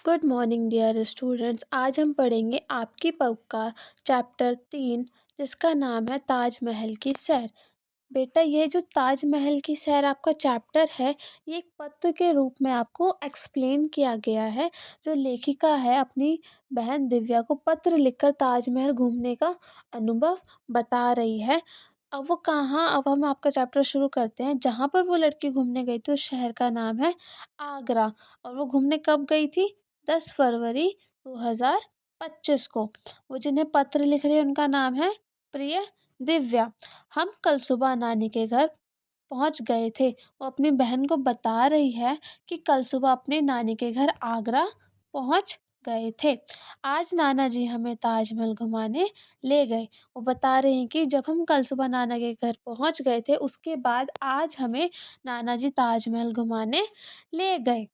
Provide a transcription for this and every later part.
Good morning dear students. आज हम पढ़ेंगे आपकी पब का चैप्टर 3, जिसका नाम है ताजमहल की सैर। बेटा, ये जो ताजमहल की सैर आपका चैप्टर है, ये एक पत्र के रूप में आपको एक्सप्लेन किया गया है। जो लेखिका है अपनी बहन दिव्या को पत्र लिखकर ताजमहल घूमने का अनुभव बता रही है। अब हम आपका चैप्टर शुरू करते हैं। जहाँ पर वो लड़की घूमने गई थी, उस शहर का नाम है आगरा। और वो घूमने कब गई थी? 10 फरवरी 2025 को। वो जिन्हें पत्र लिख रही है, उनका नाम है प्रिय दिव्या। हम कल सुबह नानी के घर पहुंच गए थे। वो अपनी बहन को बता रही है कि कल सुबह अपने नानी के घर आगरा पहुंच गए थे। आज नाना जी हमें ताजमहल घुमाने ले गए। वो बता रहे हैं कि जब हम कल सुबह नाना के घर पहुंच गए थे, उसके बाद आज हमें नाना जी ताजमहल घुमाने ले गए।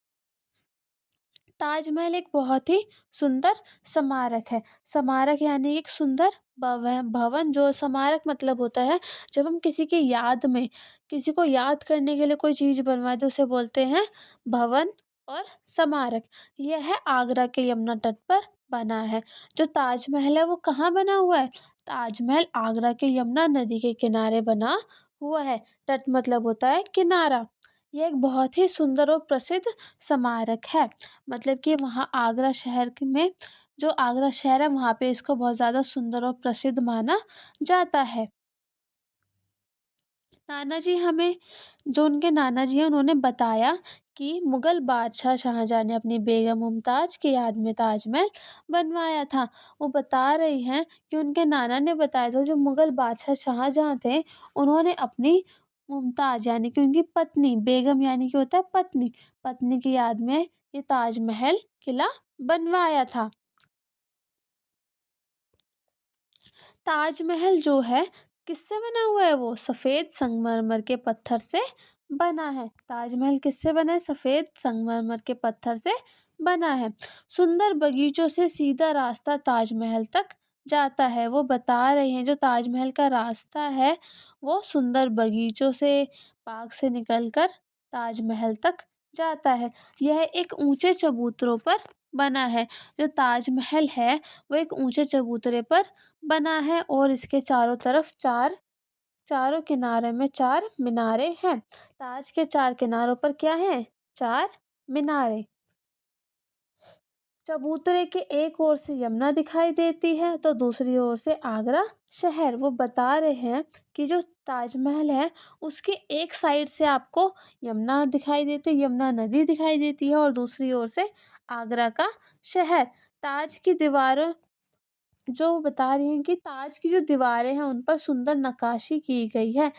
ताजमहल एक बहुत ही सुंदर स्मारक है। स्मारक यानी एक सुंदर भवन। जो स्मारक मतलब होता है जब हम किसी की याद में, किसी को याद करने के लिए कोई चीज़ बनवाए तो उसे बोलते हैं भवन और स्मारक। यह है आगरा के यमुना तट पर बना है। जो ताजमहल है वो कहाँ बना हुआ है? ताजमहल आगरा के यमुना नदी के किनारे बना हुआ है। तट मतलब होता है किनारा। यह एक बहुत ही सुंदर और प्रसिद्ध स्मारक है। मतलब कि वहाँ आगरा शहर में, जो आगरा शहर है वहाँ पे इसको बहुत ज़्यादा सुंदर और प्रसिद्ध माना जाता है। नाना जी हमें, जो उनके नाना जी हैं, उन्होंने बताया कि मुग़ल बादशाह शाहजहाँ ने अपनी बेगम मुमताज़ की याद में ताजमहल बनवाया था। वो बता रही हैं कि उनके नाना ने बताया था, जो मुग़ल बादशाह शाहजहाँ थे, उन्होंने अपनी मुमताज़ यानी कि उनकी पत्नी, बेगम यानी कि होता है पत्नी, पत्नी की याद में ये ताजमहल किला बनवाया था। ताजमहल जो है किससे बना हुआ है? वो सफ़ेद संगमरमर के पत्थर से बना है। ताजमहल किससे बना है? सफ़ेद संगमरमर के पत्थर से बना है। सुंदर बगीचों से सीधा रास्ता ताजमहल तक जाता है। वो बता रहे हैं जो ताजमहल का रास्ता है वो सुंदर बगीचों से, बाग से निकलकर ताजमहल तक जाता है। यह एक ऊंचे चबूतरों पर बना है। जो ताजमहल है वो एक ऊंचे चबूतरे पर बना है और इसके चारों तरफ चारों किनारे में 4 मीनारे हैं। ताज के 4 किनारों पर क्या है? 4 मीनारे। चबूतरे के एक ओर से यमुना दिखाई देती है तो दूसरी ओर से आगरा शहर। वो बता रहे हैं कि जो ताजमहल है उसके एक साइड से आपको यमुना दिखाई देती है, यमुना नदी दिखाई देती है, और दूसरी ओर से आगरा का शहर। ताज की दीवारों, जो बता रही हैं कि ताज की जो दीवारें हैं उन पर सुंदर नक्काशी की गई है।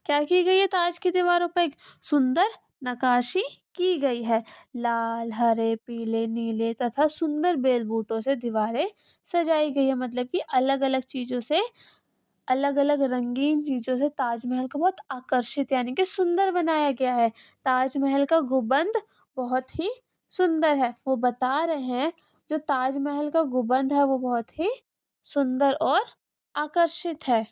क्या की गई है? ताज की दीवारों पर एक सुंदर नक्काशी की गई है। लाल, हरे, पीले, नीले तथा सुंदर बेल बूटों से दीवारें सजाई गई है। मतलब कि अलग अलग चीज़ों से, अलग अलग रंगीन चीज़ों से ताजमहल को बहुत आकर्षित यानी कि सुंदर बनाया गया है। ताजमहल का गुंबद बहुत ही सुंदर है। वो बता रहे हैं जो ताजमहल का गुंबद है वो बहुत ही सुंदर और आकर्षित है।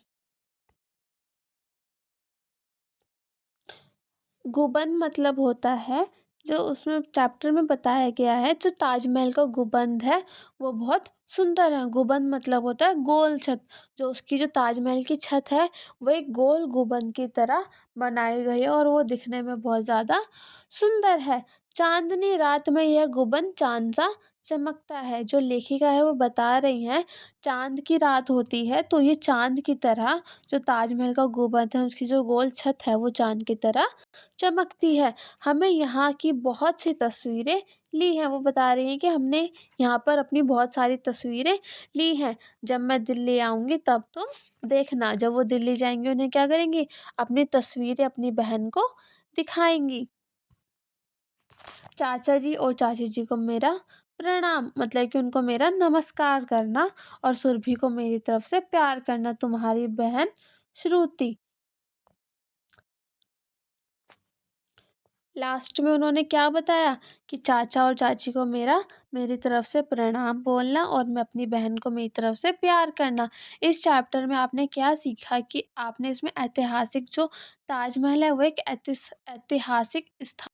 गुंबद मतलब होता है, जो उसमें चैप्टर में बताया गया है, जो ताजमहल का गुंबद है वो बहुत सुंदर है। गुंबद मतलब होता है गोल छत। जो उसकी जो ताजमहल की छत है वो एक गोल गुंबद की तरह बनाई गई है और वो दिखने में बहुत ज़्यादा सुंदर है। चांदनी रात में यह गुंबद चांद सा चमकता है। जो लेखिका है वो बता रही हैं, चांद की रात होती है तो ये चांद की तरह, जो ताजमहल का गुंबद है उसकी जो गोल छत है वो चांद की तरह चमकती है। हमें यहाँ की बहुत सी तस्वीरें ली हैं। वो बता रही हैं कि हमने यहाँ पर अपनी बहुत सारी तस्वीरें ली हैं। जब मैं दिल्ली आऊँगी तब तुम देखना, जब वो दिल्ली जाएंगी उन्हें क्या करेंगी? अपनी तस्वीरें अपनी बहन को दिखाएंगी। चाचा जी और चाची जी को मेरा प्रणाम, मतलब कि उनको मेरा नमस्कार करना, और सुरभि को मेरी तरफ से प्यार करना। तुम्हारी बहन श्रुति। लास्ट में उन्होंने क्या बताया कि चाचा और चाची को मेरी तरफ से प्रणाम बोलना और मैं अपनी बहन को मेरी तरफ से प्यार करना। इस चैप्टर में आपने क्या सीखा कि आपने इसमें ऐतिहासिक, जो ताजमहल है वो एक ऐतिहासिक स्थान